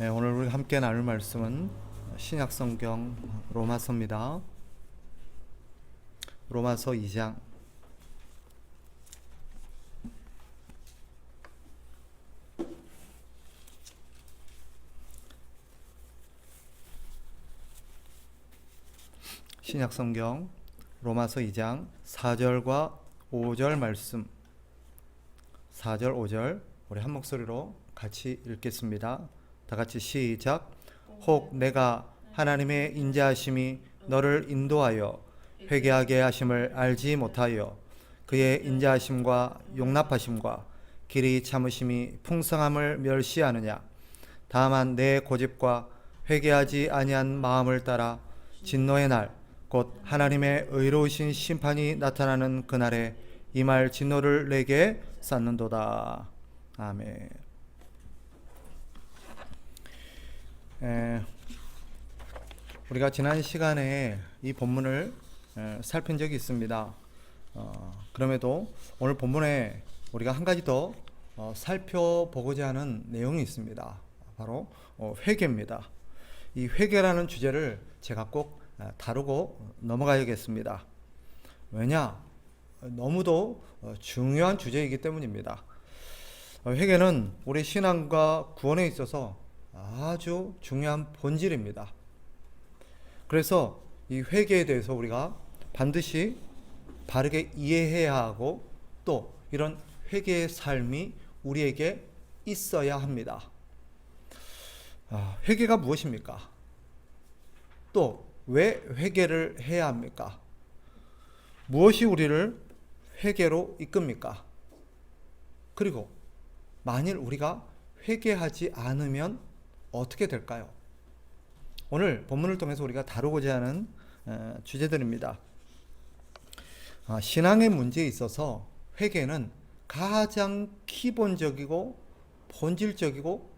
네, 오늘 우리 함께 나눌 말씀은 신약성경 로마서입니다. 로마서 2장. 신약성경 로마서 2장 4절과 5절 말씀. 4절 5절 우리 한 목소리로 같이 읽겠습니다. 다 같이 시작. 혹 내가 하나님의 인자하심이 너를 인도하여 회개하게 하심을 알지 못하여 그의 인자하심과 용납하심과 길이 참으심이 풍성함을 멸시하느냐. 다만 내 고집과 회개하지 아니한 마음을 따라 진노의 날 곧 하나님의 의로우신 심판이 나타나는 그날에 이 말 진노를 내게 쌓는도다. 아멘. 우리가 지난 시간에 이 본문을 살핀 적이 있습니다. 그럼에도 오늘 본문에 우리가 한 가지 더 살펴보고자 하는 내용이 있습니다. 바로 회개입니다. 이 회개라는 주제를 제가 꼭 다루고 넘어가야겠습니다. 왜냐? 너무도 중요한 주제이기 때문입니다. 회개는 우리 신앙과 구원에 있어서 아주 중요한 본질입니다. 그래서 이 회개에 대해서 우리가 반드시 바르게 이해해야 하고 또 이런 회개의 삶이 우리에게 있어야 합니다. 회개가 무엇입니까? 또 왜 회개를 해야 합니까? 무엇이 우리를 회개로 이끕니까? 그리고 만일 우리가 회개하지 않으면 어떻게 될까요? 오늘 본문을 통해서 우리가 다루고자 하는 주제들입니다. 신앙의 문제에 있어서 회개는 가장 기본적이고 본질적이고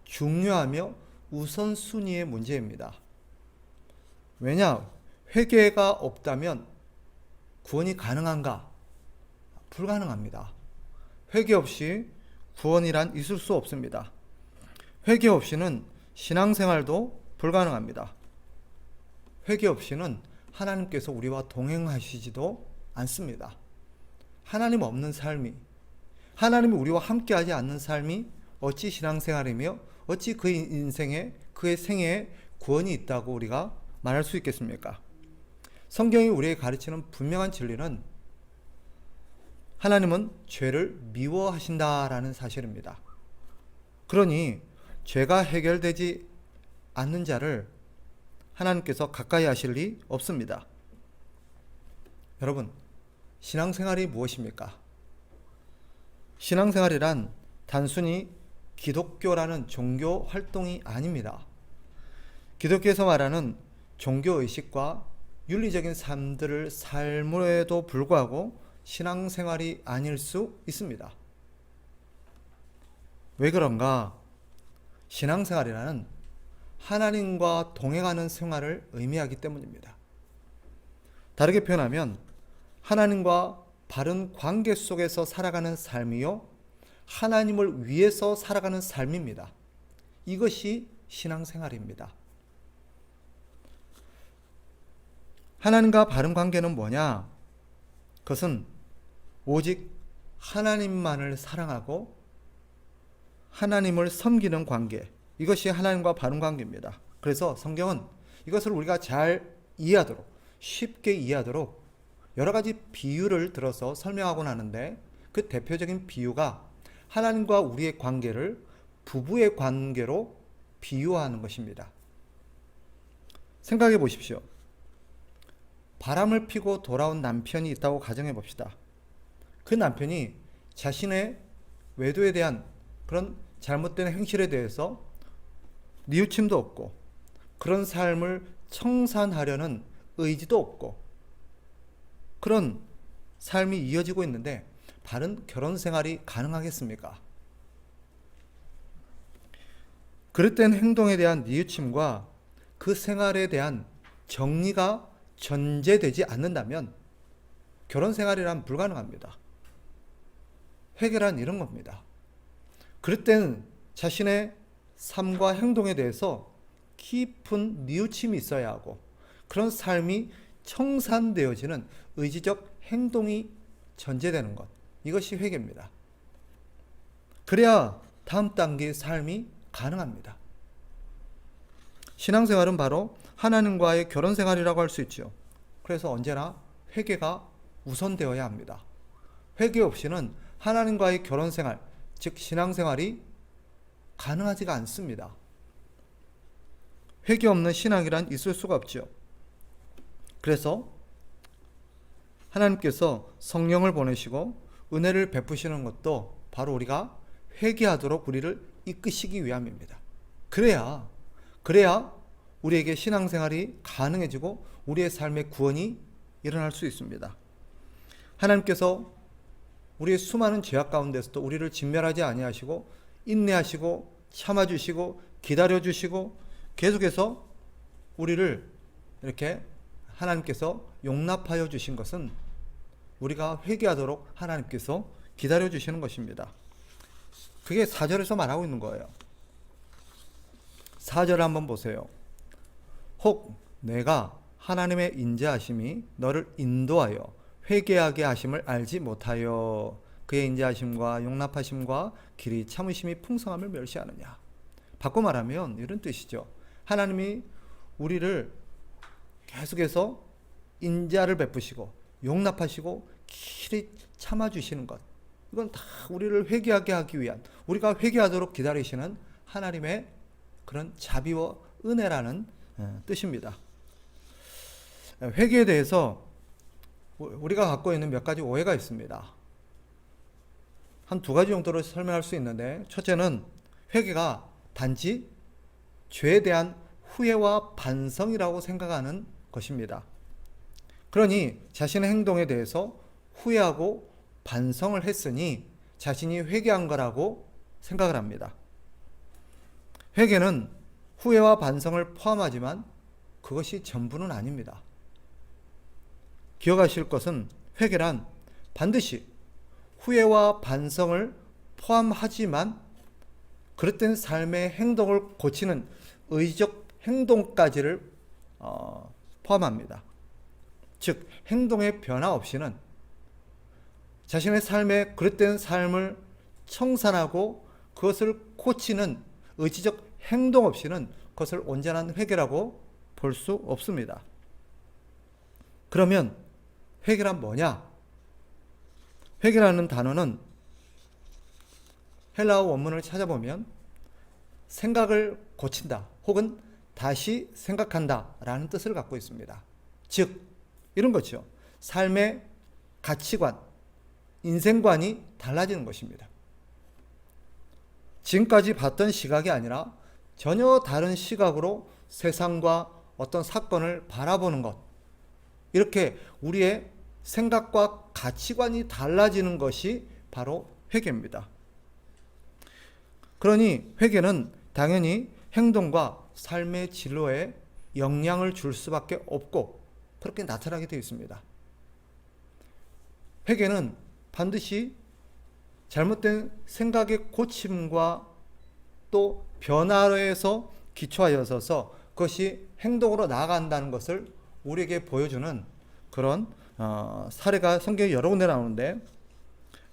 중요하며 우선순위의 문제입니다. 왜냐? 회개가 없다면 구원이 가능한가? 불가능합니다. 회개 없이 구원이란 있을 수 없습니다. 회개 없이는 신앙생활도 불가능합니다. 회개 없이는 하나님께서 우리와 동행하시지도 않습니다. 하나님 없는 삶이, 하나님이 우리와 함께하지 않는 삶이 어찌 신앙생활이며 어찌 그의 인생에, 그의 생애에 구원이 있다고 우리가 말할 수 있겠습니까? 성경이 우리에게 가르치는 분명한 진리는 하나님은 죄를 미워하신다라는 사실입니다. 그러니 죄가 해결되지 않는 자를 하나님께서 가까이 하실 리 없습니다. 여러분, 신앙생활이 무엇입니까? 신앙생활이란 단순히 기독교라는 종교 활동이 아닙니다. 기독교에서 말하는 종교의식과 윤리적인 삶들을 삶에도 불구하고 신앙생활이 아닐 수 있습니다. 왜 그런가? 신앙생활이라는 하나님과 동행하는 생활을 의미하기 때문입니다. 다르게 표현하면 하나님과 바른 관계 속에서 살아가는 삶이요, 하나님을 위해서 살아가는 삶입니다. 이것이 신앙생활입니다. 하나님과 바른 관계는 뭐냐? 그것은 오직 하나님만을 사랑하고 하나님을 섬기는 관계, 이것이 하나님과 바른 관계입니다. 그래서 성경은 이것을 우리가 잘 이해하도록, 쉽게 이해하도록 여러 가지 비유를 들어서 설명하곤 하는데, 그 대표적인 비유가 하나님과 우리의 관계를 부부의 관계로 비유하는 것입니다. 생각해 보십시오. 바람을 피고 돌아온 남편이 있다고 가정해 봅시다. 그 남편이 자신의 외도에 대한 그런 잘못된 행실에 대해서 뉘우침도 없고 그런 삶을 청산하려는 의지도 없고 그런 삶이 이어지고 있는데 바른 결혼 생활이 가능하겠습니까? 그릇된 행동에 대한 뉘우침과 그 생활에 대한 정리가 전제되지 않는다면 결혼 생활이란 불가능합니다. 회개란 이런 겁니다. 그릇된 자신의 삶과 행동에 대해서 깊은 뉘우침이 있어야 하고, 그런 삶이 청산되어지는 의지적 행동이 전제되는 것, 이것이 회개입니다. 그래야 다음 단계의 삶이 가능합니다. 신앙생활은 바로 하나님과의 결혼생활이라고 할 수 있죠. 그래서 언제나 회개가 우선되어야 합니다. 회개 없이는 하나님과의 결혼생활, 즉 신앙생활이 가능하지가 않습니다. 회개 없는 신앙이란 있을 수가 없죠. 그래서 하나님께서 성령을 보내시고 은혜를 베푸시는 것도 바로 우리가 회개하도록 우리를 이끄시기 위함입니다. 그래야 우리에게 신앙생활이 가능해지고 우리의 삶의 구원이 일어날 수 있습니다. 하나님께서 우리의 수많은 죄악 가운데서도 우리를 진멸하지 아니하시고 인내하시고 참아주시고 기다려주시고 계속해서 우리를 이렇게 하나님께서 용납하여 주신 것은 우리가 회개하도록 하나님께서 기다려주시는 것입니다. 그게 4절에서 말하고 있는 거예요. 4절을 한번 보세요. 혹 내가 하나님의 인자하심이 너를 인도하여 회개하게 하심을 알지 못하여 그의 인자하심과 용납하심과 길이 참으심이 풍성함을 멸시하느냐. 바꿔 말하면 이런 뜻이죠. 하나님이 우리를 계속해서 인자를 베푸시고 용납하시고 길이 참아주시는 것, 이건 다 우리를 회개하게 하기 위한, 우리가 회개하도록 기다리시는 하나님의 그런 자비와 은혜라는 뜻입니다. 회개에 대해서 우리가 갖고 있는 몇 가지 오해가 있습니다. 한 두 가지 정도로 설명할 수 있는데, 첫째는 회개가 단지 죄에 대한 후회와 반성이라고 생각하는 것입니다. 그러니 자신의 행동에 대해서 후회하고 반성을 했으니 자신이 회개한 거라고 생각을 합니다. 회개는 후회와 반성을 포함하지만 그것이 전부는 아닙니다. 기억하실 것은 회개란 반드시 후회와 반성을 포함하지만 그릇된 삶의 행동을 고치는 의지적 행동까지를 포함합니다. 즉 행동의 변화 없이는, 자신의 삶의 그릇된 삶을 청산하고 그것을 고치는 의지적 행동 없이는 그것을 온전한 회개라고 볼 수 없습니다. 그러면 회개란 뭐냐? 회개라는 단어는 헬라어 원문을 찾아보면 생각을 고친다 혹은 다시 생각한다 라는 뜻을 갖고 있습니다. 즉 이런 거죠. 삶의 가치관, 인생관이 달라지는 것입니다. 지금까지 봤던 시각이 아니라 전혀 다른 시각으로 세상과 어떤 사건을 바라보는 것, 이렇게 우리의 생각과 가치관이 달라지는 것이 바로 회개입니다. 그러니 회개는 당연히 행동과 삶의 진로에 영향을 줄 수밖에 없고 그렇게 나타나게 되어 있습니다. 회개는 반드시 잘못된 생각의 고침과 또 변화에서 기초하여서 그것이 행동으로 나아간다는 것을 우리에게 보여주는 그런 사례가 성경에 여러 군데 나오는데,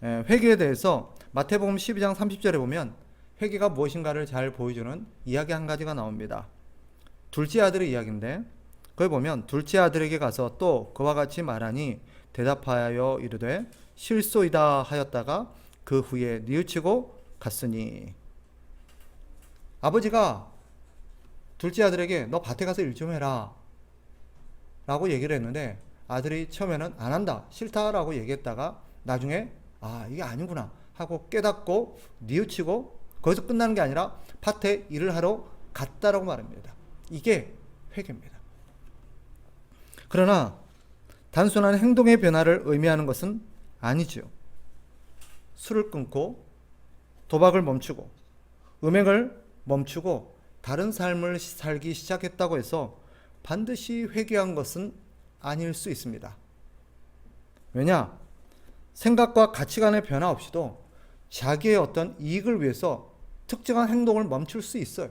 회개에 대해서 마태복음 12장 30절에 보면 회개가 무엇인가를 잘 보여주는 이야기 한 가지가 나옵니다. 둘째 아들의 이야기인데, 거기 보면 둘째 아들에게 가서 또 그와 같이 말하니 대답하여 이르되 실소이다 하였다가 그 후에 뉘우치고 갔으니. 아버지가 둘째 아들에게 너 밭에 가서 일 좀 해라 라고 얘기를 했는데, 아들이 처음에는 안 한다, 싫다 라고 얘기했다가 나중에 이게 아니구나 하고 깨닫고 뉘우치고 거기서 끝나는 게 아니라 밭에 일을 하러 갔다라고 말합니다. 이게 회개입니다. 그러나 단순한 행동의 변화를 의미하는 것은 아니죠. 술을 끊고 도박을 멈추고 음행을 멈추고 다른 삶을 살기 시작했다고 해서 반드시 회개한 것은 아닐 수 있습니다. 왜냐? 생각과 가치관의 변화 없이도 자기의 어떤 이익을 위해서 특정한 행동을 멈출 수 있어요.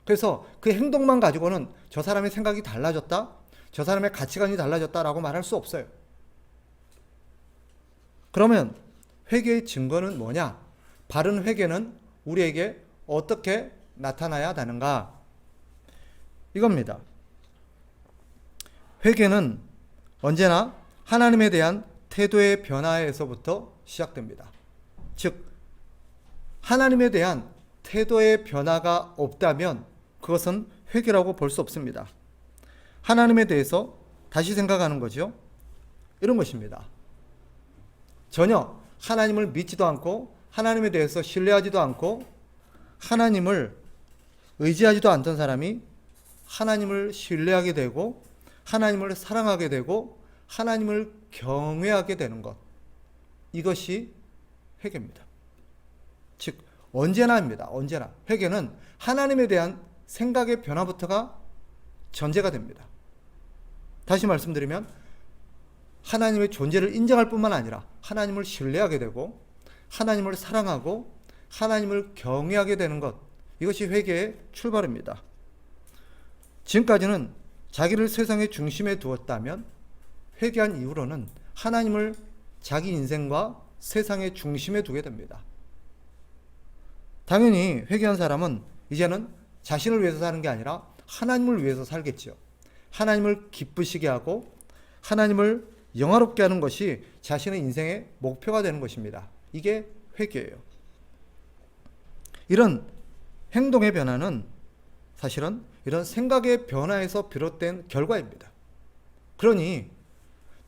그래서 그 행동만 가지고는 저 사람의 생각이 달라졌다, 저 사람의 가치관이 달라졌다라고 말할 수 없어요. 그러면 회개의 증거는 뭐냐? 바른 회개는 우리에게 어떻게 나타나야 하는가? 이겁니다. 회개는 언제나 하나님에 대한 태도의 변화에서부터 시작됩니다. 즉, 하나님에 대한 태도의 변화가 없다면 그것은 회개라고 볼 수 없습니다. 하나님에 대해서 다시 생각하는 거죠. 이런 것입니다. 전혀 하나님을 믿지도 않고 하나님에 대해서 신뢰하지도 않고 하나님을 의지하지도 않던 사람이 하나님을 신뢰하게 되고 하나님을 사랑하게 되고 하나님을 경외하게 되는 것, 이것이 회개입니다. 즉 언제나입니다. 언제나 회개는 하나님에 대한 생각의 변화부터가 전제가 됩니다. 다시 말씀드리면 하나님의 존재를 인정할 뿐만 아니라 하나님을 신뢰하게 되고 하나님을 사랑하고 하나님을 경외하게 되는 것, 이것이 회개의 출발입니다. 지금까지는 자기를 세상의 중심에 두었다면 회개한 이후로는 하나님을 자기 인생과 세상의 중심에 두게 됩니다. 당연히 회개한 사람은 이제는 자신을 위해서 사는 게 아니라 하나님을 위해서 살겠죠. 하나님을 기쁘시게 하고 하나님을 영화롭게 하는 것이 자신의 인생의 목표가 되는 것입니다. 이게 회개예요. 이런 행동의 변화는 사실은 이런 생각의 변화에서 비롯된 결과입니다. 그러니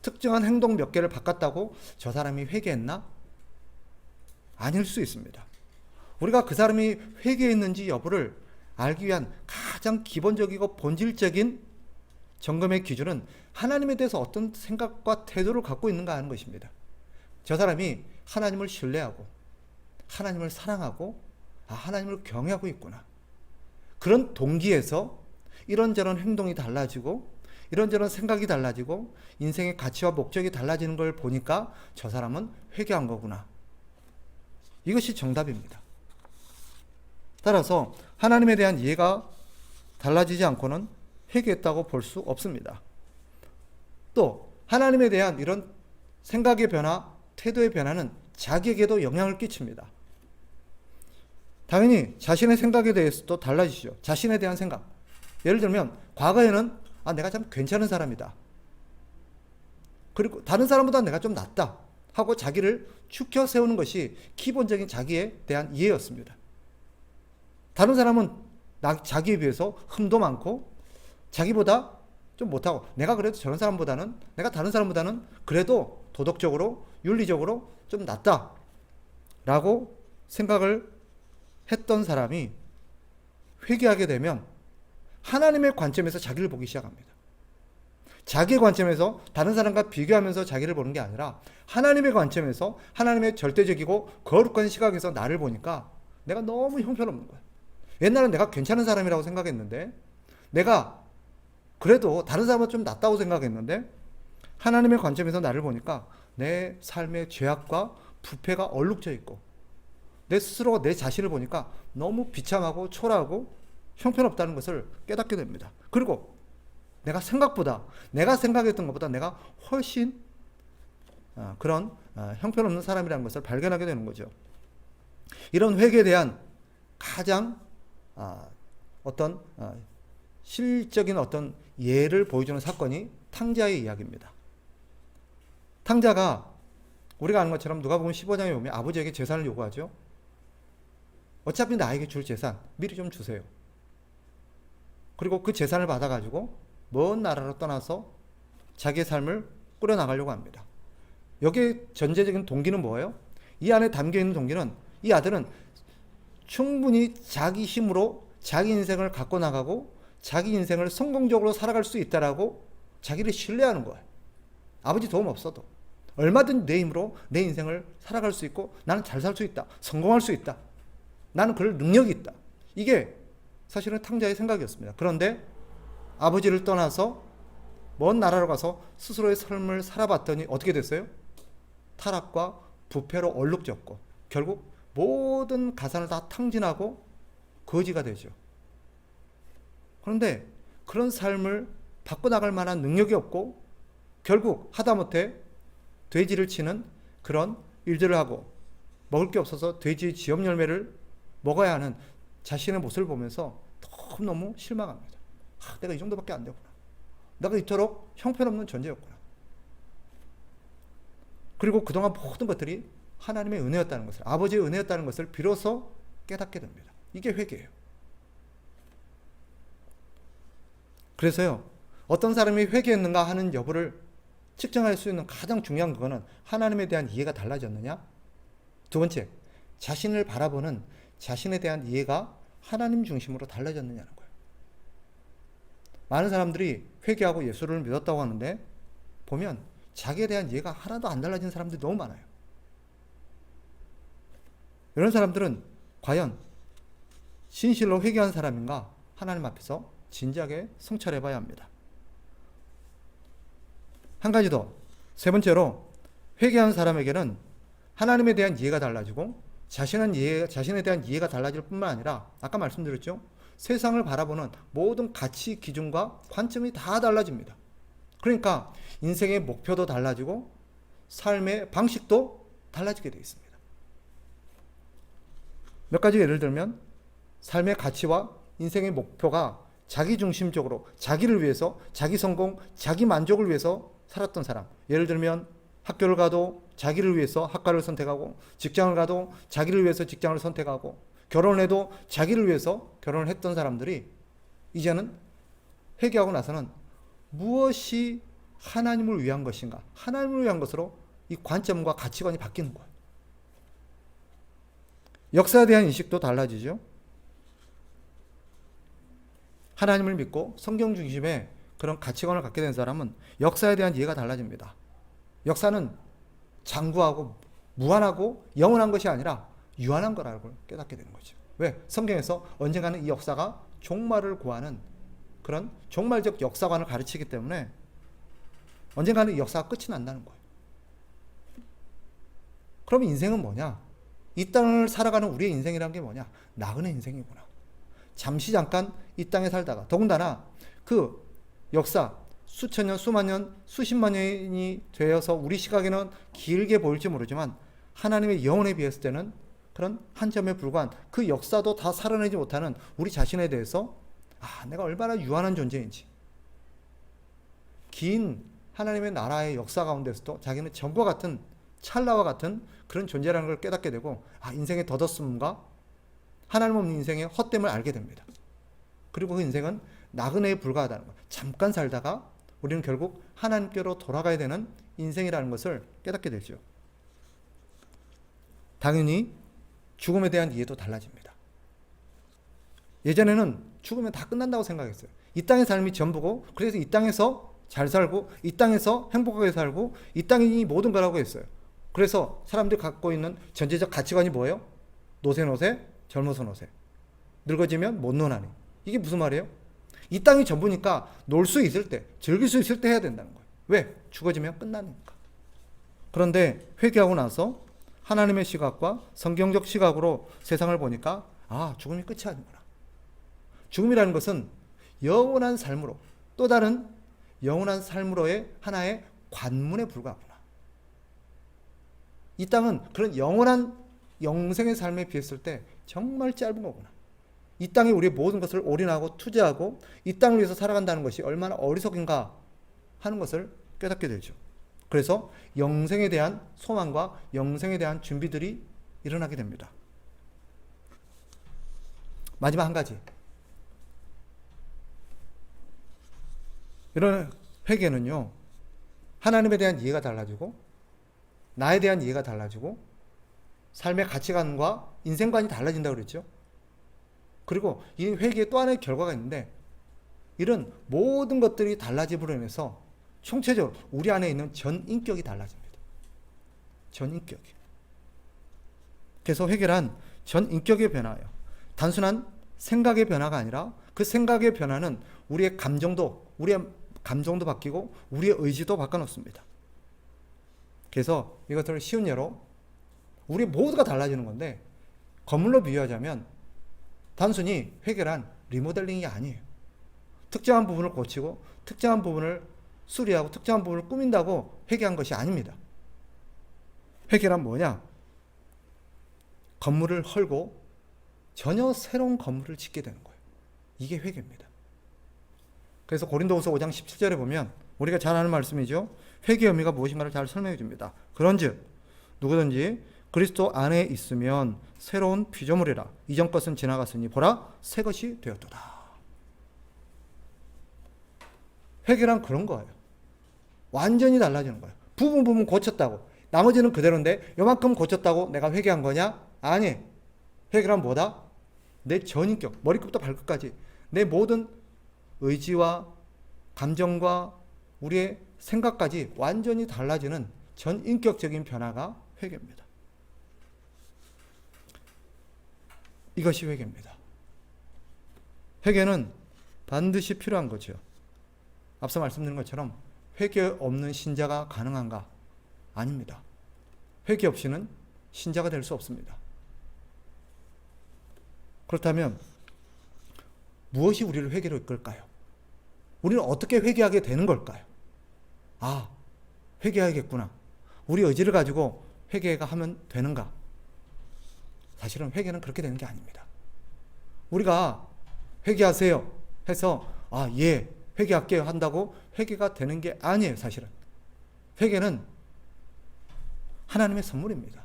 특정한 행동 몇 개를 바꿨다고 저 사람이 회개했나? 아닐 수 있습니다. 우리가 그 사람이 회개했는지 여부를 알기 위한 가장 기본적이고 본질적인 점검의 기준은 하나님에 대해서 어떤 생각과 태도를 갖고 있는가 하는 것입니다. 저 사람이 하나님을 신뢰하고 하나님을 사랑하고 하나님을 경외하고 있구나. 그런 동기에서 이런저런 행동이 달라지고 이런저런 생각이 달라지고 인생의 가치와 목적이 달라지는 걸 보니까 저 사람은 회개한 거구나. 이것이 정답입니다. 따라서 하나님에 대한 이해가 달라지지 않고는 회개했다고 볼 수 없습니다. 또 하나님에 대한 이런 생각의 변화, 태도의 변화는 자기에게도 영향을 끼칩니다. 당연히 자신의 생각에 대해서도 달라지죠. 자신에 대한 생각. 예를 들면 과거에는 내가 참 괜찮은 사람이다. 그리고 다른 사람보다 내가 좀 낫다 하고 자기를 추켜 세우는 것이 기본적인 자기에 대한 이해였습니다. 다른 사람은 자기에 비해서 흠도 많고 자기보다 좀 못하고 내가 그래도 저런 사람보다는, 내가 다른 사람보다는 그래도 도덕적으로 윤리적으로 좀 낫다 라고 생각을 했던 사람이 회개하게 되면 하나님의 관점에서 자기를 보기 시작합니다. 자기의 관점에서 다른 사람과 비교하면서 자기를 보는 게 아니라 하나님의 관점에서 하나님의 절대적이고 거룩한 시각에서 나를 보니까 내가 너무 형편없는 거야. 옛날엔 내가 괜찮은 사람이라고 생각했는데, 내가 그래도 다른 사람은 좀 낫다고 생각했는데 하나님의 관점에서 나를 보니까 내 삶의 죄악과 부패가 얼룩져 있고 내 스스로가 내 자신을 보니까 너무 비참하고 초라하고 형편없다는 것을 깨닫게 됩니다. 그리고 내가 생각했던 것보다 내가 훨씬 그런 형편없는 사람이라는 것을 발견하게 되는 거죠. 이런 회개에 대한 가장 어떤 실적인 어떤 예를 보여주는 사건이 탕자의 이야기입니다. 탕자가 우리가 아는 것처럼 누가복음 15장에 보면 아버지에게 재산을 요구하죠. 어차피 나에게 줄 재산 미리 좀 주세요. 그리고 그 재산을 받아가지고 먼 나라로 떠나서 자기의 삶을 꾸려나가려고 합니다. 여기에 전제적인 동기는 뭐예요? 이 안에 담겨있는 동기는 이 아들은 충분히 자기 힘으로 자기 인생을 갖고 나가고 자기 인생을 성공적으로 살아갈 수 있다라고 자기를 신뢰하는 거예요. 아버지 도움 없어도 얼마든 내 힘으로 내 인생을 살아갈 수 있고 나는 잘 살 수 있다. 성공할 수 있다. 나는 그럴 능력이 있다. 이게 사실은 탕자의 생각이었습니다. 그런데 아버지를 떠나서 먼 나라로 가서 스스로의 삶을 살아봤더니 어떻게 됐어요? 타락과 부패로 얼룩졌고 결국 모든 가산을 다 탕진하고 거지가 되죠. 그런데 그런 삶을 바꿔나갈 만한 능력이 없고 결국 하다못해 돼지를 치는 그런 일들을 하고 먹을 게 없어서 돼지 지엽 열매를 먹어야 하는 자신의 모습을 보면서 너무 실망합니다. 내가 이 정도밖에 안 되구나. 내가 이토록 형편없는 존재였구나. 그리고 그동안 모든 것들이 하나님의 은혜였다는 것을, 아버지의 은혜였다는 것을 비로소 깨닫게 됩니다. 이게 회개예요. 그래서요, 어떤 사람이 회개했는가 하는 여부를 측정할 수 있는 가장 중요한 그거는 하나님에 대한 이해가 달라졌느냐? 두 번째, 자신을 바라보는 자신에 대한 이해가 하나님 중심으로 달라졌느냐는 거예요. 많은 사람들이 회개하고 예수를 믿었다고 하는데 보면 자기에 대한 이해가 하나도 안 달라진 사람들이 너무 많아요. 이런 사람들은 과연 진실로 회개한 사람인가 하나님 앞에서 진지하게 성찰해 봐야 합니다. 한 가지 더, 세 번째로 회개한 사람에게는 하나님에 대한 이해가 달라지고 자신에 대한 이해가 달라질 뿐만 아니라 아까 말씀드렸죠? 세상을 바라보는 모든 가치 기준과 관점이 다 달라집니다. 그러니까 인생의 목표도 달라지고 삶의 방식도 달라지게 되어 있습니다. 몇 가지 예를 들면 삶의 가치와 인생의 목표가 자기중심적으로 자기를 위해서, 자기 성공, 자기 만족을 위해서 살았던 사람, 예를 들면 학교를 가도 자기를 위해서 학과를 선택하고, 직장을 가도 자기를 위해서 직장을 선택하고, 결혼을 해도 자기를 위해서 결혼을 했던 사람들이 이제는 회개하고 나서는 무엇이 하나님을 위한 것인가, 하나님을 위한 것으로 이 관점과 가치관이 바뀌는 거예요. 역사에 대한 인식도 달라지죠. 하나님을 믿고 성경 중심의 그런 가치관을 갖게 된 사람은 역사에 대한 이해가 달라집니다. 역사는 장구하고 무한하고 영원한 것이 아니라 유한한 거라고 깨닫게 되는 거죠. 왜? 성경에서 언젠가는 이 역사가 종말을 구하는 그런 종말적 역사관을 가르치기 때문에 언젠가는 이 역사가 끝이 난다는 거예요. 그럼 인생은 뭐냐? 이 땅을 살아가는 우리의 인생이라는 게 뭐냐? 나그네 인생이구나. 잠시 잠깐 이 땅에 살다가, 더군다나 그 역사 수천 년, 수만 년, 수십만 년이 되어서 우리 시각에는 길게 보일지 모르지만 하나님의 영혼에 비했을 때는 그런 한 점에 불과한 그 역사도 다 살아내지 못하는 우리 자신에 대해서 내가 얼마나 유한한 존재인지, 긴 하나님의 나라의 역사 가운데서도 자기는 전과 같은, 찰나와 같은 그런 존재라는 걸 깨닫게 되고, 인생의 덧없음과 하나님 없는 인생의 헛됨을 알게 됩니다. 그리고 그 인생은 나그네에 불과하다는 것, 잠깐 살다가 우리는 결국 하나님께로 돌아가야 되는 인생이라는 것을 깨닫게 되죠. 당연히 죽음에 대한 이해도 달라집니다. 예전에는 죽으면 다 끝난다고 생각했어요. 이 땅의 삶이 전부고, 그래서 이 땅에서 잘 살고, 이 땅에서 행복하게 살고, 이 땅이 모든 거라고 했어요. 그래서 사람들이 갖고 있는 전제적 가치관이 뭐예요? 노세, 젊어서 노세. 늙어지면 못 노나니. 이게 무슨 말이에요? 이 땅이 전부니까 놀 수 있을 때, 즐길 수 있을 때 해야 된다는 거예요. 왜? 죽어지면 끝나니까. 그런데 회개하고 나서 하나님의 시각과 성경적 시각으로 세상을 보니까 죽음이 끝이 아니구나. 죽음이라는 것은 영원한 삶으로, 또 다른 영원한 삶으로의 하나의 관문에 불과하구나. 이 땅은 그런 영원한 영생의 삶에 비했을 때 정말 짧은 거구나. 이 땅에 우리의 모든 것을 올인하고 투자하고 이 땅을 위해서 살아간다는 것이 얼마나 어리석인가 하는 것을 깨닫게 되죠. 그래서 영생에 대한 소망과 영생에 대한 준비들이 일어나게 됩니다. 마지막 한 가지. 이런 회개는요, 하나님에 대한 이해가 달라지고, 나에 대한 이해가 달라지고, 삶의 가치관과 인생관이 달라진다고 그랬죠. 그리고 이 회개의 또 하나의 결과가 있는데, 이런 모든 것들이 달라짐으로 인해서 총체적으로 우리 안에 있는 전인격이 달라집니다. 전인격이. 그래서 회개란 전인격의 변화예요. 단순한 생각의 변화가 아니라 그 생각의 변화는 우리의 감정도 바뀌고 우리의 의지도 바꿔놓습니다. 그래서 이것을 쉬운 예로 우리 모두가 달라지는 건데, 건물로 비유하자면 단순히 회개란 리모델링이 아니에요. 특정한 부분을 고치고 특정한 부분을 수리하고 특정한 부분을 꾸민다고 회개한 것이 아닙니다. 회개란 뭐냐? 건물을 헐고 전혀 새로운 건물을 짓게 되는 거예요. 이게 회개입니다. 그래서 고린도후서 5장 17절에 보면 우리가 잘 아는 말씀이죠. 회개의 의미가 무엇인가를 잘 설명해 줍니다. 그런즉 누구든지 그리스도 안에 있으면 새로운 피조물이라. 이전 것은 지나갔으니 보라 새 것이 되었도다. 회개란 그런 거예요. 완전히 달라지는 거예요. 부분 고쳤다고. 나머지는 그대로인데 요만큼 고쳤다고 내가 회개한 거냐? 아니. 회개란 뭐다? 내 전인격, 머리끝부터 발끝까지 내 모든 의지와 감정과 우리의 생각까지 완전히 달라지는 전인격적인 변화가 회개입니다. 이것이 회개입니다. 회개는 반드시 필요한 거죠. 앞서 말씀드린 것처럼 회개 없는 신자가 가능한가? 아닙니다. 회개 없이는 신자가 될 수 없습니다. 그렇다면 무엇이 우리를 회개로 이끌까요? 우리는 어떻게 회개하게 되는 걸까요? 아, 회개해야겠구나. 우리 의지를 가지고 회개가 하면 되는가? 사실은 회개는 그렇게 되는 게 아닙니다. 우리가 회개하세요 해서 아, 예, 회개할게요 한다고 회개가 되는 게 아니에요. 사실은 회개는 하나님의 선물입니다.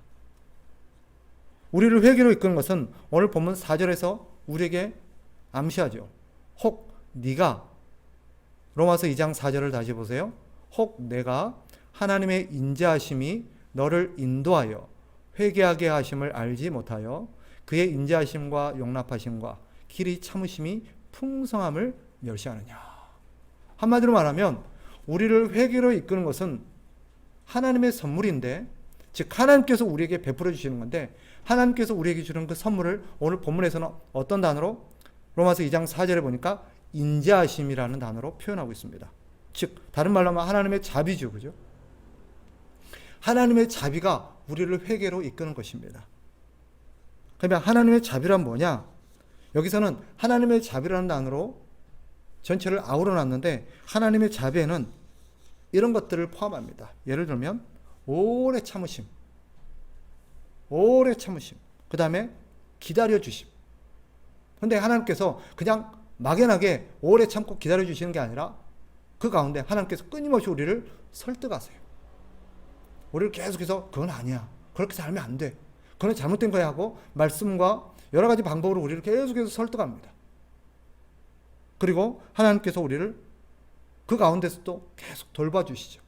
우리를 회개로 이끄는 것은 오늘 본문 4절에서 우리에게 암시하죠. 혹 네가, 로마서 2장 4절을 다시 보세요. 혹 내가 하나님의 인자하심이 너를 인도하여 회개하게 하심을 알지 못하여 그의 인자하심과 용납하심과 길이 참으심이 풍성함을 멸시하느냐. 한마디로 말하면 우리를 회개로 이끄는 것은 하나님의 선물인데, 즉 하나님께서 우리에게 베풀어 주시는 건데, 하나님께서 우리에게 주는 그 선물을 오늘 본문에서는 어떤 단어로, 로마서 2장 4절에 보니까 인자하심이라는 단어로 표현하고 있습니다. 즉 다른 말로 하면 하나님의 자비죠. 그죠? 하나님의 자비가 우리를 회개로 이끄는 것입니다. 그러면 하나님의 자비란 뭐냐? 여기서는 하나님의 자비라는 단어로 전체를 아우러 놨는데, 하나님의 자비에는 이런 것들을 포함합니다. 예를 들면 오래 참으심, 그 다음에 기다려주심. 그런데 하나님께서 그냥 막연하게 오래 참고 기다려주시는 게 아니라 그 가운데 하나님께서 끊임없이 우리를 설득하세요. 우리를 계속해서 그건 아니야, 그렇게 살면 안 돼, 그건 잘못된 거야 하고 말씀과 여러 가지 방법으로 우리를 계속해서 설득합니다. 그리고 하나님께서 우리를 그 가운데서 또 계속 돌봐주시죠.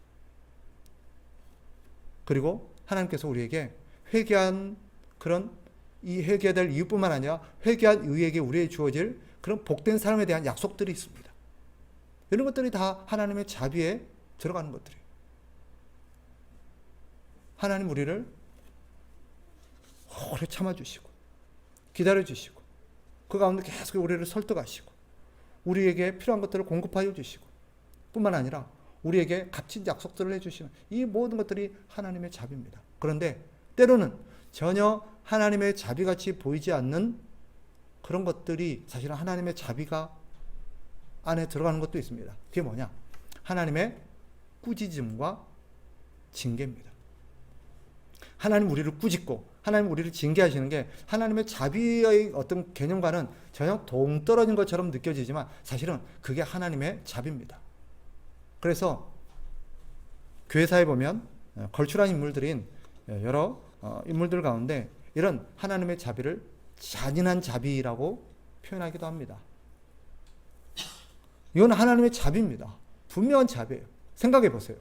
그리고 하나님께서 우리에게 회개한 그런 이 회개해야 될 이유뿐만 아니라 회개한 이유에게 우리에게 주어질 그런 복된 삶에 대한 약속들이 있습니다. 이런 것들이 다 하나님의 자비에 들어가는 것들이에요. 하나님 우리를 오래 참아주시고 기다려주시고 그 가운데 계속 우리를 설득하시고 우리에게 필요한 것들을 공급하여 주시고 뿐만 아니라 우리에게 값진 약속들을 해주시는 이 모든 것들이 하나님의 자비입니다. 그런데 때로는 전혀 하나님의 자비같이 보이지 않는 그런 것들이 사실은 하나님의 자비가 안에 들어가는 것도 있습니다. 그게 뭐냐? 하나님의 꾸짖음과 징계입니다. 하나님 우리를 꾸짖고 하나님 우리를 징계하시는 게 하나님의 자비의 어떤 개념과는 전혀 동떨어진 것처럼 느껴지지만 사실은 그게 하나님의 자비입니다. 그래서 교회사에 보면 걸출한 인물들인 여러 인물들 가운데 이런 하나님의 자비를 잔인한 자비라고 표현하기도 합니다. 이건 하나님의 자비입니다. 분명한 자비예요. 생각해 보세요.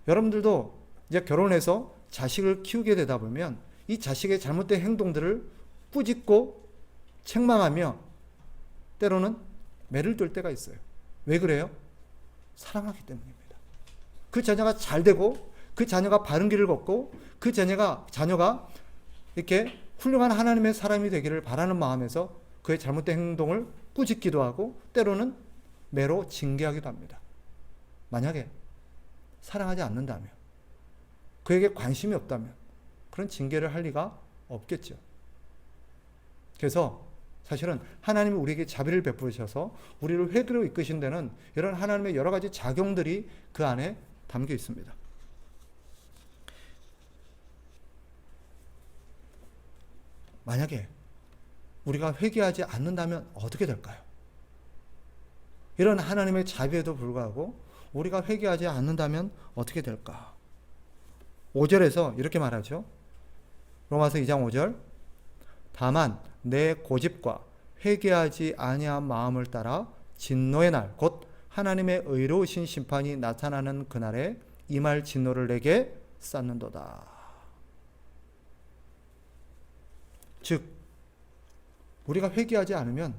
여러분들도 이제 결혼해서 자식을 키우게 되다 보면 이 자식의 잘못된 행동들을 꾸짖고 책망하며 때로는 매를 들 때가 있어요. 왜 그래요? 사랑하기 때문입니다. 그 자녀가 잘 되고 그 자녀가 바른 길을 걷고 그 자녀가 이렇게 훌륭한 하나님의 사람이 되기를 바라는 마음에서 그의 잘못된 행동을 꾸짖기도 하고 때로는 매로 징계하기도 합니다. 만약에 사랑하지 않는다면, 그에게 관심이 없다면 그런 징계를 할 리가 없겠죠. 그래서 사실은 하나님이 우리에게 자비를 베푸셔서 우리를 회개로 이끄신 데는 이런 하나님의 여러 가지 작용들이 그 안에 담겨 있습니다. 만약에 우리가 회개하지 않는다면 어떻게 될까요? 이런 하나님의 자비에도 불구하고 우리가 회개하지 않는다면 어떻게 될까? 5절에서 이렇게 말하죠. 로마서 2장 5절. 다만 내 고집과 회개하지 아니한 마음을 따라 진노의 날 곧 하나님의 의로우신 심판이 나타나는 그날에 임할 진노를 내게 쌓는도다. 즉 우리가 회개하지 않으면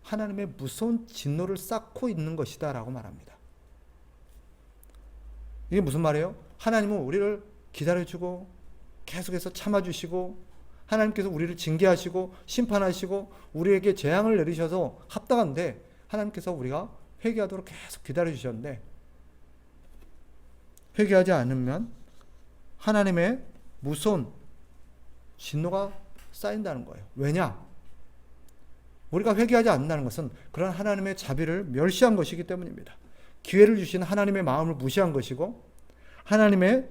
하나님의 무서운 진노를 쌓고 있는 것이다 라고 말합니다. 이게 무슨 말이에요? 하나님은 우리를 기다려주고 계속해서 참아주시고 하나님께서 우리를 징계하시고 심판하시고 우리에게 재앙을 내리셔서 합당한데 하나님께서 우리가 회개하도록 계속 기다려주셨는데 회개하지 않으면 하나님의 무서운 진노가 쌓인다는 거예요. 왜냐? 우리가 회개하지 않는다는 것은 그런 하나님의 자비를 멸시한 것이기 때문입니다. 기회를 주신 하나님의 마음을 무시한 것이고 하나님의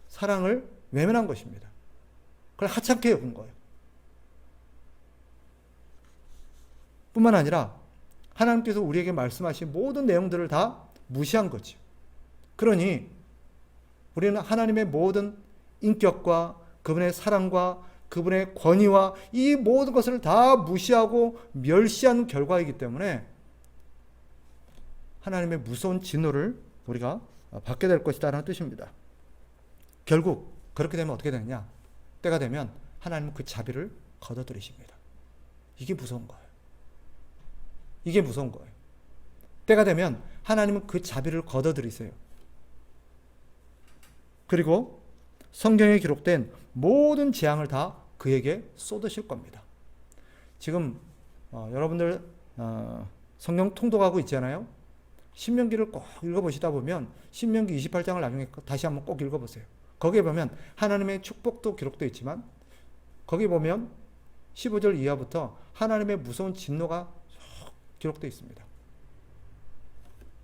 사랑을 외면한 것입니다. 그걸 하찮게 여긴 거예요. 뿐만 아니라 하나님께서 우리에게 말씀하신 모든 내용들을 다 무시한 거죠. 그러니 우리는 하나님의 모든 인격과 그분의 사랑과 그분의 권위와 이 모든 것을 다 무시하고 멸시한 결과이기 때문에 하나님의 무서운 진노를 우리가 받게 될 것이다라는 뜻입니다. 결국 그렇게 되면 어떻게 되느냐? 때가 되면 하나님은 그 자비를 걷어들이십니다. 이게 무서운 거예요. 이게 무서운 거예요. 때가 되면 하나님은 그 자비를 걷어들이세요. 그리고 성경에 기록된 모든 재앙을 다 그에게 쏟으실 겁니다. 지금 여러분들 성경 통독하고 있잖아요. 신명기를 꼭 읽어보시다 보면 신명기 28장을 나중에 다시 한번 꼭 읽어보세요. 거기에 보면 하나님의 축복도 기록되어 있지만 거기 보면 15절 이하부터 하나님의 무서운 진노가 기록되어 있습니다.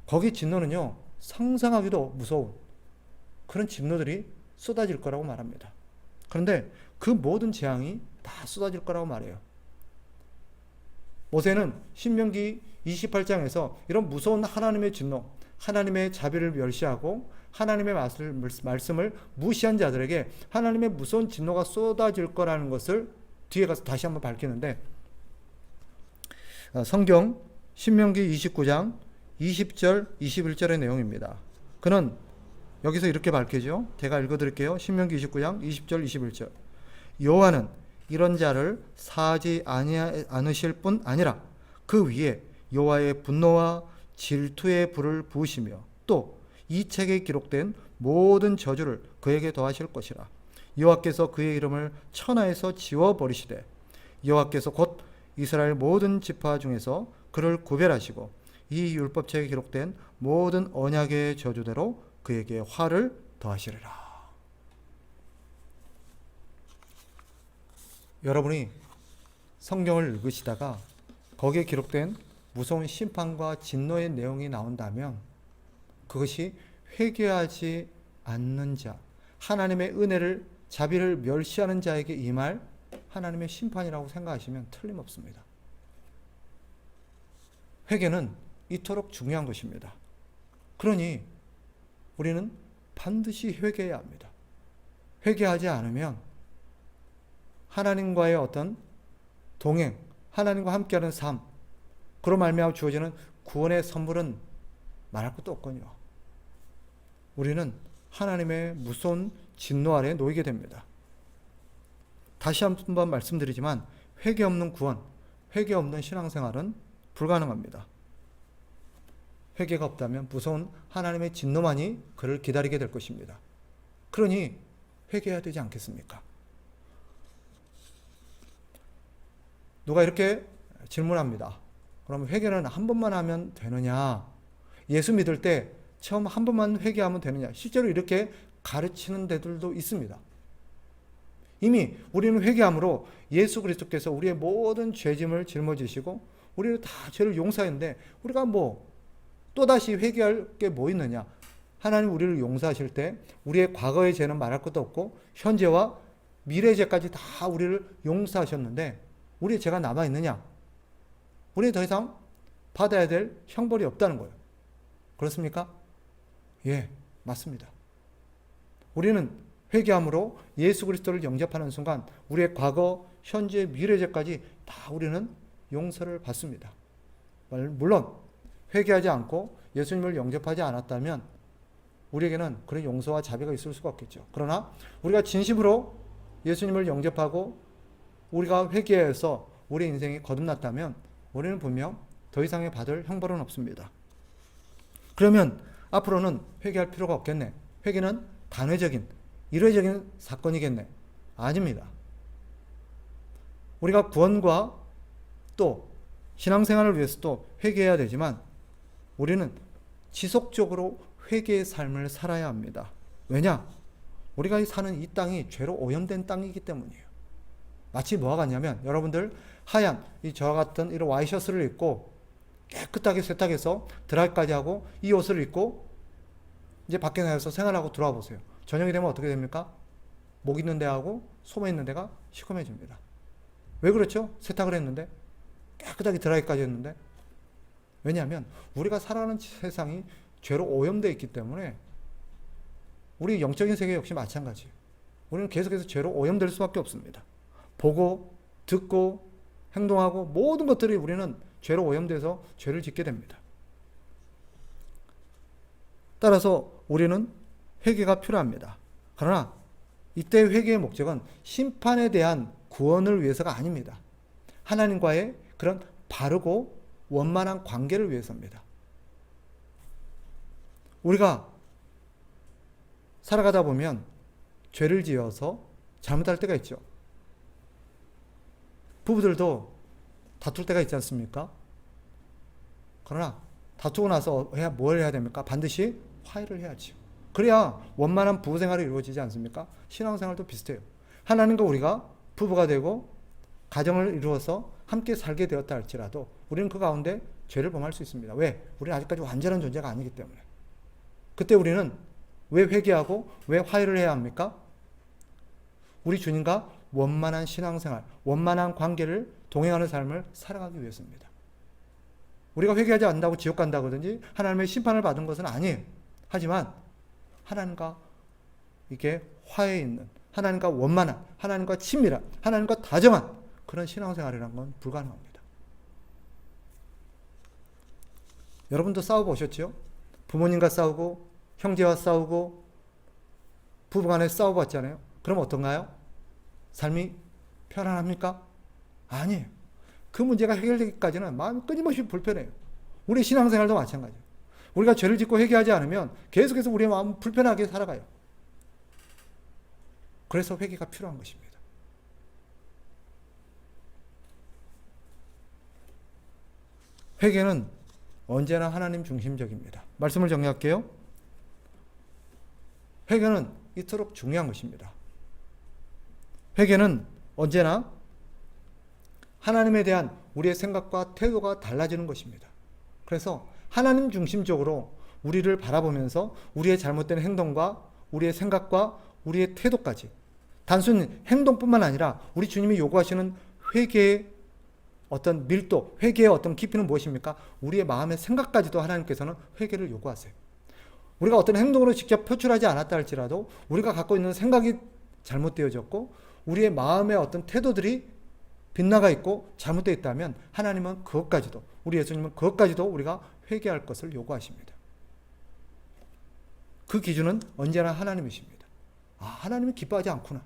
거기 진노는요 상상하기도 무서운 그런 진노들이 쏟아질 거라고 말합니다. 그런데 그 모든 재앙이 다 쏟아질 거라고 말해요. 모세는 신명기 28장에서 이런 무서운 하나님의 진노, 하나님의 자비를 멸시하고 하나님의 말씀을 무시한 자들에게 하나님의 무서운 진노가 쏟아질 거라는 것을 뒤에 가서 다시 한번 밝히는데 성경 신명기 29장 20절 21절의 내용입니다. 그는 여기서 이렇게 밝히죠. 제가 읽어드릴게요. 신명기 29장 20절 21절. 여호와는 이런 자를 사하지 않으실 뿐 아니라 그 위에 여호와의 분노와 질투의 불을 부으시며 또 이 책에 기록된 모든 저주를 그에게 더하실 것이라. 여호와께서 그의 이름을 천하에서 지워버리시되 여호와께서 곧 이스라엘 모든 지파 중에서 그를 구별하시고 이 율법책에 기록된 모든 언약의 저주대로 그에게 화를 더하시리라. 여러분이 성경을 읽으시다가 거기에 기록된 무서운 심판과 진노의 내용이 나온다면 그것이 회개하지 않는 자, 하나님의 은혜를 자비를 멸시하는 자에게 임할 하나님의 심판이라고 생각하시면 틀림없습니다. 회개는 이토록 중요한 것입니다. 그러니 우리는 반드시 회개해야 합니다. 회개하지 않으면 하나님과의 어떤 동행, 하나님과 함께하는 삶, 그로 말미암아 주어지는 구원의 선물은 말할 것도 없거든요. 우리는 하나님의 무서운 진노 아래에 놓이게 됩니다. 다시 한번 말씀드리지만 회개 없는 구원, 회개 없는 신앙생활은 불가능합니다. 회개가 없다면 무서운 하나님의 진노만이 그를 기다리게 될 것입니다. 그러니 회개해야 되지 않겠습니까? 누가 이렇게 질문합니다. 그럼 회개는 한 번만 하면 되느냐? 예수 믿을 때 처음 한 번만 회개하면 되느냐? 실제로 이렇게 가르치는 데들도 있습니다. 이미 우리는 회개함으로 예수 그리스도께서 우리의 모든 죄짐을 짊어지시고 우리를 다 죄를 용서했는데 우리가 또다시 회개할 게 뭐 있느냐? 하나님 우리를 용서하실 때 우리의 과거의 죄는 말할 것도 없고 현재와 미래 죄까지 다 우리를 용서하셨는데 우리의 죄가 남아있느냐? 우리는 더 이상 받아야 될 형벌이 없다는 거예요. 그렇습니까? 예, 맞습니다. 우리는 회개함으로 예수 그리스도를 영접하는 순간 우리의 과거, 현재, 미래 죄까지 다 우리는 용서를 받습니다. 물론 회개하지 않고 예수님을 영접하지 않았다면 우리에게는 그런 용서와 자비가 있을 수가 없겠죠. 그러나 우리가 진심으로 예수님을 영접하고 우리가 회개해서 우리 인생이 거듭났다면 우리는 분명 더 이상의 받을 형벌은 없습니다. 그러면 앞으로는 회개할 필요가 없겠네. 회개는 단회적인, 일회적인 사건이겠네. 아닙니다. 우리가 구원과 또 신앙생활을 위해서도 회개해야 되지만 우리는 지속적으로 회개의 삶을 살아야 합니다. 왜냐? 우리가 사는 이 땅이 죄로 오염된 땅이기 때문이에요. 마치 뭐와 같냐면 여러분들 하얀 저와 같은 이런 와이셔츠를 입고 깨끗하게 세탁해서 드라이까지 하고 이 옷을 입고 이제 밖에 나가서 생활하고 들어와 보세요. 저녁이 되면 어떻게 됩니까? 목 있는 데하고 소매 있는 데가 시커매집니다. 왜 그렇죠? 세탁을 했는데 깨끗하게 드라이까지 했는데 왜냐하면 우리가 살아가는 세상이 죄로 오염되어 있기 때문에 우리 영적인 세계 역시 마찬가지예요. 우리는 계속해서 죄로 오염될 수밖에 없습니다. 보고 듣고 행동하고 모든 것들이 우리는 죄로 오염돼서 죄를 짓게 됩니다. 따라서 우리는 회개가 필요합니다. 그러나 이때 회개의 목적은 심판에 대한 구원을 위해서가 아닙니다. 하나님과의 그런 바르고 원만한 관계를 위해서입니다. 우리가 살아가다 보면 죄를 지어서 잘못할 때가 있죠. 부부들도 다툴 때가 있지 않습니까? 그러나 다투고 나서 뭘 해야 됩니까? 반드시 화해를 해야죠. 그래야 원만한 부부생활이 이루어지지 않습니까? 신앙생활도 비슷해요. 하나님과 우리가 부부가 되고 가정을 이루어서 함께 살게 되었다 할지라도 우리는 그 가운데 죄를 범할 수 있습니다. 왜? 우리는 아직까지 완전한 존재가 아니기 때문에. 그때 우리는 왜 회개하고 왜 화해를 해야 합니까? 우리 주님과 원만한 신앙생활, 원만한 관계를 동행하는 삶을 살아가기 위해서입니다. 우리가 회개하지 않는다고 지옥 간다든지 하나님의 심판을 받은 것은 아니에요. 하지만 하나님과 이게 화해 있는, 하나님과 원만한, 하나님과 친밀한, 하나님과 다정한 그런 신앙생활이라는 건 불가능합니다. 여러분도 싸워보셨죠? 부모님과 싸우고 형제와 싸우고 부부간에 싸워봤잖아요. 그럼 어떤가요? 삶이 편안합니까? 아니에요. 그 문제가 해결되기까지는 마음이 끊임없이 불편해요. 우리 신앙생활도 마찬가지예요. 우리가 죄를 짓고 회개하지 않으면 계속해서 우리의 마음은 불편하게 살아가요. 그래서 회개가 필요한 것입니다. 회개는 언제나 하나님 중심적입니다. 말씀을 정리할게요. 회개는 이토록 중요한 것입니다. 회개는 언제나 하나님에 대한 우리의 생각과 태도가 달라지는 것입니다. 그래서 하나님 중심적으로 우리를 바라보면서 우리의 잘못된 행동과 우리의 생각과 우리의 태도까지 단순히 행동뿐만 아니라 우리 주님이 요구하시는 회개의 어떤 밀도, 회개의 어떤 깊이는 무엇입니까? 우리의 마음의 생각까지도 하나님께서는 회개를 요구하세요. 우리가 어떤 행동으로 직접 표출하지 않았다 할지라도 우리가 갖고 있는 생각이 잘못되어졌고 우리의 마음의 어떤 태도들이 빗나가 있고 잘못되어 있다면 하나님은 그것까지도, 우리 예수님은 그것까지도 우리가 회개할 것을 요구하십니다. 그 기준은 언제나 하나님이십니다. 아, 하나님이 기뻐하지 않구나.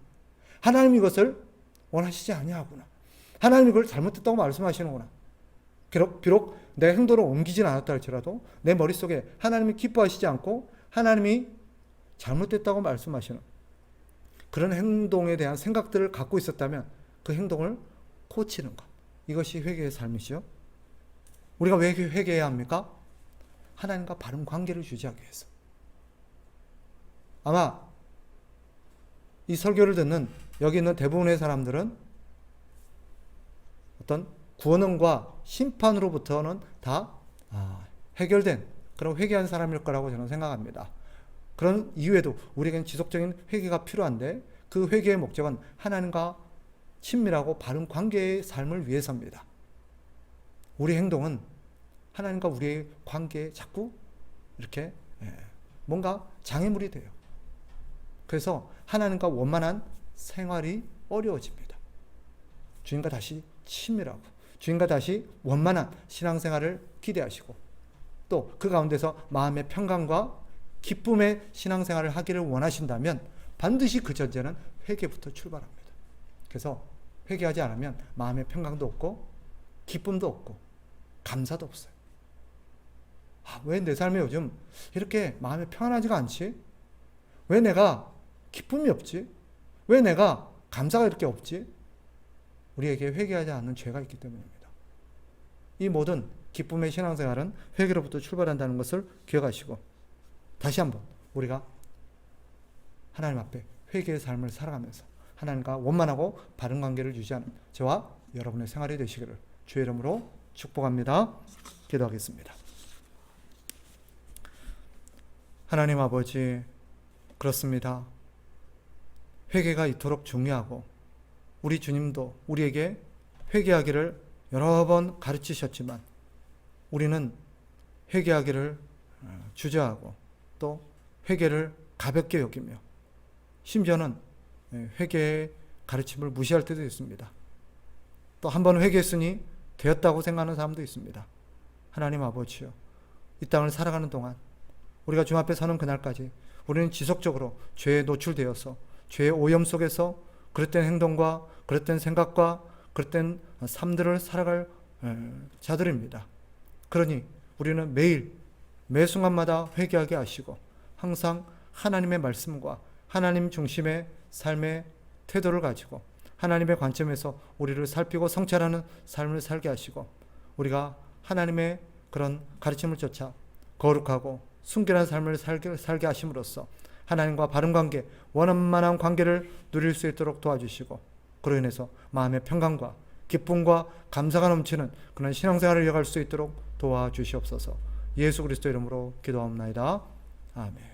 하나님이 이것을 원하시지 아니하구나. 하나님이 그걸 잘못했다고 말씀하시는구나. 비록 내 행동을 옮기진 않았다 할지라도 내 머릿속에 하나님이 기뻐하시지 않고 하나님이 잘못됐다고 말씀하시는 그런 행동에 대한 생각들을 갖고 있었다면 그 행동을 고치는 것. 이것이 회개의 삶이죠. 우리가 왜 회개해야 합니까? 하나님과 바른 관계를 유지하기 위해서. 아마 이 설교를 듣는 여기 있는 대부분의 사람들은 어떤 구원과 심판으로부터는 다 해결된 그런 회개한 사람일 거라고 저는 생각합니다. 그런 이유에도 우리에게는 지속적인 회개가 필요한데 그 회개의 목적은 하나님과 친밀하고 바른 관계의 삶을 위해서입니다. 우리 행동은 하나님과 우리의 관계에 자꾸 이렇게 뭔가 장애물이 돼요. 그래서 하나님과 원만한 생활이 어려워집니다. 주님과 다시 친밀하고 주님과 다시 원만한 신앙생활을 기대하시고 또 그 가운데서 마음의 평강과 기쁨의 신앙생활을 하기를 원하신다면 반드시 그 전제는 회개부터 출발합니다. 그래서 회개하지 않으면 마음의 평강도 없고 기쁨도 없고 감사도 없어요. 왜 내 삶에 요즘 이렇게 마음이 평안하지가 않지? 왜 내가 기쁨이 없지? 왜 내가 감사가 이렇게 없지? 우리에게 회개하지 않는 죄가 있기 때문입니다. 이 모든 기쁨의 신앙생활은 회개로부터 출발한다는 것을 기억하시고 다시 한번 우리가 하나님 앞에 회개의 삶을 살아가면서 하나님과 원만하고 바른 관계를 유지하는 저와 여러분의 생활이 되시기를 주의 이름으로 축복합니다. 기도하겠습니다. 하나님 아버지, 그렇습니다. 회개가 이토록 중요하고 우리 주님도 우리에게 회개하기를 여러 번 가르치셨지만 우리는 회개하기를 주저하고 또 회개를 가볍게 여기며 심지어는 회개의 가르침을 무시할 때도 있습니다. 또 한 번 회개했으니 되었다고 생각하는 사람도 있습니다. 하나님 아버지요, 이 땅을 살아가는 동안 우리가 주님 앞에 서는 그날까지 우리는 지속적으로 죄에 노출되어서 죄의 오염 속에서 그릇된 행동과 그릇된 생각과 그릇된 삶들을 살아갈 자들입니다. 그러니 우리는 매일 매 순간마다 회개하게 하시고 항상 하나님의 말씀과 하나님 중심의 삶의 태도를 가지고 하나님의 관점에서 우리를 살피고 성찰하는 삶을 살게 하시고 우리가 하나님의 그런 가르침을 쫓아 거룩하고 순결한 삶을 살게 하심으로써 하나님과 바른 관계, 원만한 관계를 누릴 수 있도록 도와주시고 그로 인해서 마음의 평강과 기쁨과 감사가 넘치는 그런 신앙생활을 이어갈 수 있도록 도와주시옵소서. 예수 그리스도 이름으로 기도하옵나이다. 아멘.